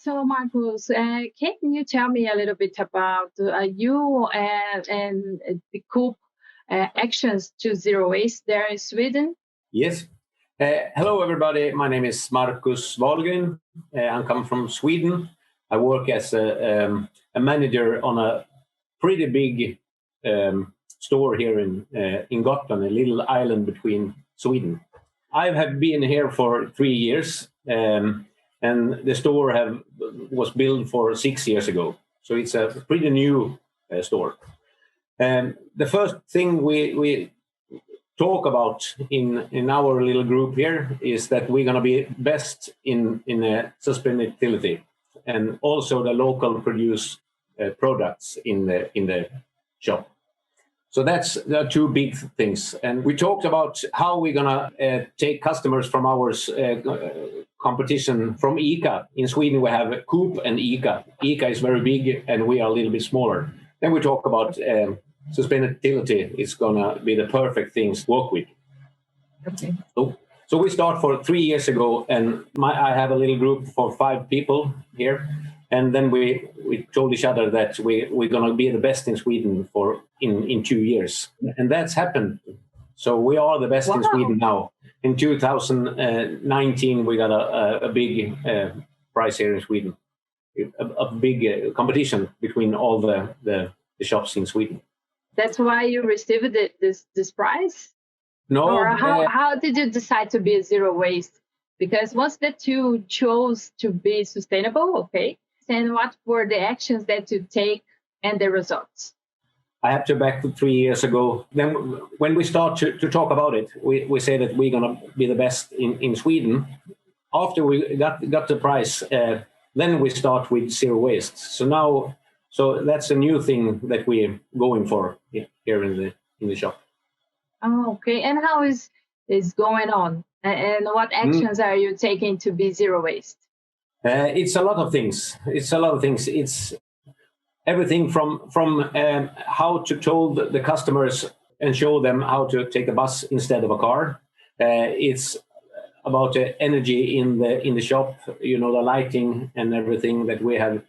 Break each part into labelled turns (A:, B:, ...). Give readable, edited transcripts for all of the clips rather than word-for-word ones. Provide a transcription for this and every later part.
A: So, Markus, can you tell me a little bit about you and the Coop actions to zero waste there in Sweden?
B: Yes. Hello, everybody. My name is Markus Wahlgren. I'm coming from Sweden. I work as a manager on a pretty big store here in Gotland, a little island between Sweden. I have been here for 3 years, and the store was built for 6 years ago. So it's a pretty new store. The first thing we talk about in our little group here is that we're going to be best in sustainability and also the local produce products in the shop. So there are two big things. And we talked about how we're going to take customers from our competition from ICA. In Sweden, we have Coop and ICA. ICA is very big and we are a little bit smaller. Then we talk about sustainability is going to be the perfect things to work with.
A: Okay.
B: So we start for 3 years ago, and I have a little group for 5 people here. And then we told each other that we're going to be the best in Sweden in 2 years. And that's happened. So we are the best in Sweden now. In 2019, we got a big prize here in Sweden, a big competition between all the shops in Sweden.
A: That's why you received this prize?
B: No.
A: Or how did you decide to be zero waste? Because once that you chose to be sustainable, okay, and what were the actions that you take and the results?
B: I have to back to 3 years ago. Then when we start to talk about it, we say that we're going to be the best in Sweden. After we got the prize, then we start with zero waste. So that's a new thing that we're going for here in the shop.
A: Oh, okay. And how is going on? And what actions are you taking to be zero waste?
B: It's a lot of things. It's everything from how to tell the customers and show them how to take a bus instead of a car. It's about the energy in the shop, the lighting and everything, that we have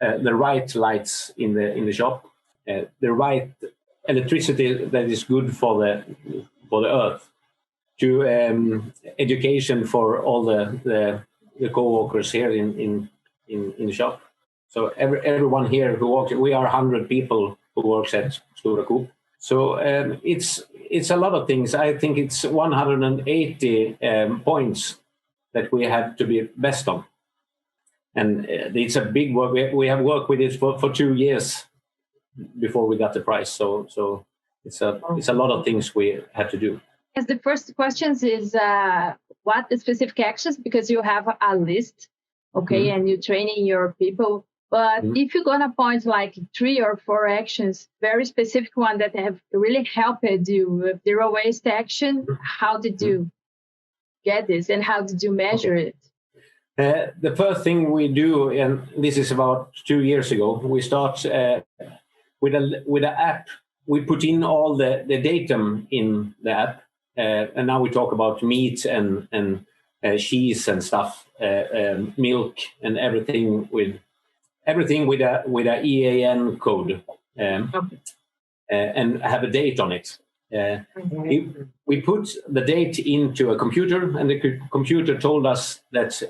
B: the right lights in the shop, the right electricity that is good for the earth, to education for all the co-workers here in the shop. So everyone here who works, we are 100 people who works at Coop. So it's a lot of things. I think it's 180 points that we have to be best on. And it's a big work. We have worked with it for 2 years before we got the prize. So it's a lot of things we had to do.
A: Yes, the first question is what specific actions, because you have a list, okay, and you're training your people. But if you're gonna point like 3 or 4 actions, very specific one that have really helped you with zero waste action, how did you get this and how did you measure it?
B: The first thing we do, and this is about 2 years ago, we start with an app. We put in all the data in the app, and now we talk about meat and cheese and stuff, milk and everything with a EAN code, and have a date on it. We put the date into a computer, and the computer told us that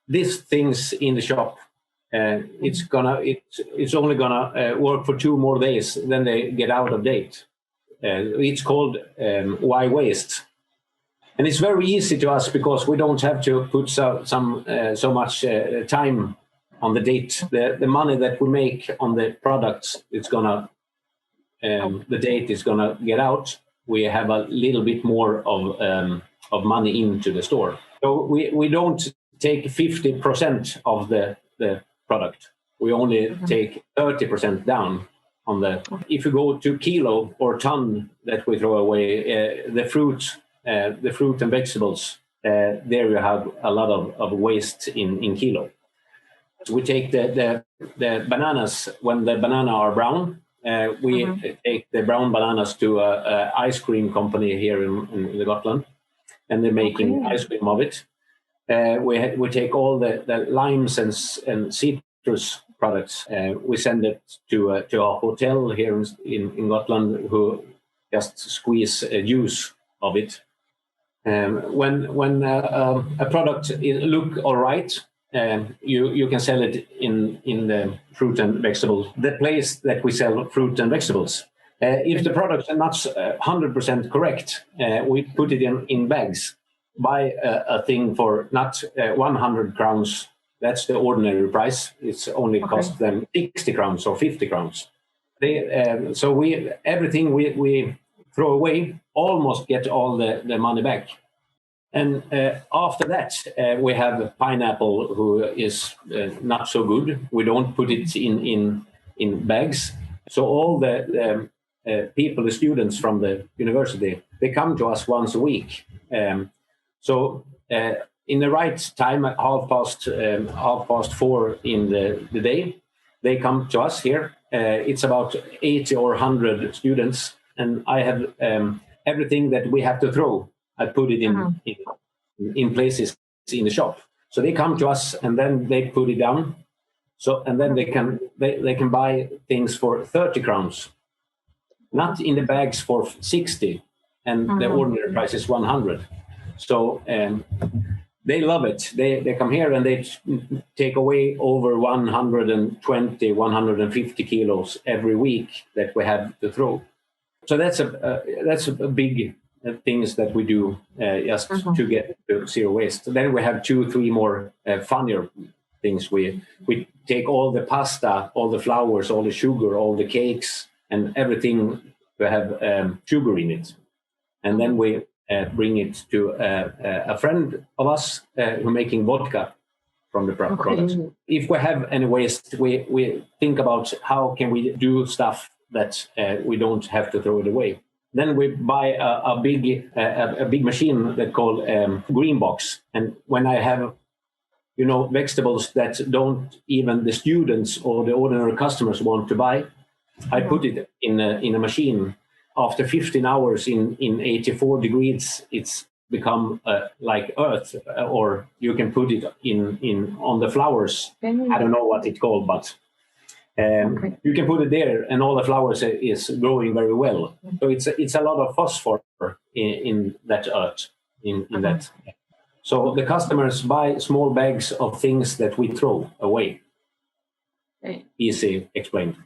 B: these things in the shop, it's only gonna work for 2 more days, then they get out of date. It's called why waste, and it's very easy to us because we don't have to put so much time on the date. The money that we make on the products, it's gonna the date is gonna get out. We have a little bit more of money into the store. So we don't take 50% of the product. We only take 30% down on the. If you go to kilo or ton that we throw away, the fruit and vegetables, there you have a lot of waste in kilo. We take the bananas. When the banana are brown, we take the brown bananas to a ice cream company here in the Gotland, and they're making ice cream of it. we take all the limes and citrus products. We send it to a hotel here in Gotland, who just squeeze juice of it. When a product look all right, you can sell it in the fruit and vegetables, the place that we sell fruit and vegetables. If the products are not 100% correct, we put it in bags. Buy a thing for not 100 crowns. That's the ordinary price. It's only cost them 60 crowns or 50 crowns. So everything we throw away almost get all the money back. And after that, we have pineapple, who is not so good. We don't put it in bags. So all the people, the students from the university, they come to us once a week. So in the right time, at 4:30 in the day, they come to us here. It's about 80 or 100 students, and I have everything that we have to throw. I put it in places in the shop. So they come to us, and then they put it down. So and then they can buy things for 30 crowns, not in the bags for 60, and the ordinary price is 100. So they love it. They come here and they take away over 120, 150 kilos every week that we have to throw. So that's a big things that we do just to get to zero waste. Then we have 2-3 more funnier things. We take all the pasta, all the flours, all the sugar, all the cakes, and everything to have sugar in it, and then we bring it to a friend of us who's making vodka from the product. If we have any waste, we think about how can we do stuff that we don't have to throw it away. Then we buy a big machine that called green box. And when I have, vegetables that don't even the students or the ordinary customers want to buy, I put it in a machine. After 15 hours in 84 degrees, it's become like earth, or you can put it on the flowers. I don't know what it's called, but you can put it there, and all the flowers is growing very well. So it's a lot of phosphor in that earth, in that. So the customers buy small bags of things that we throw away. Easy explained.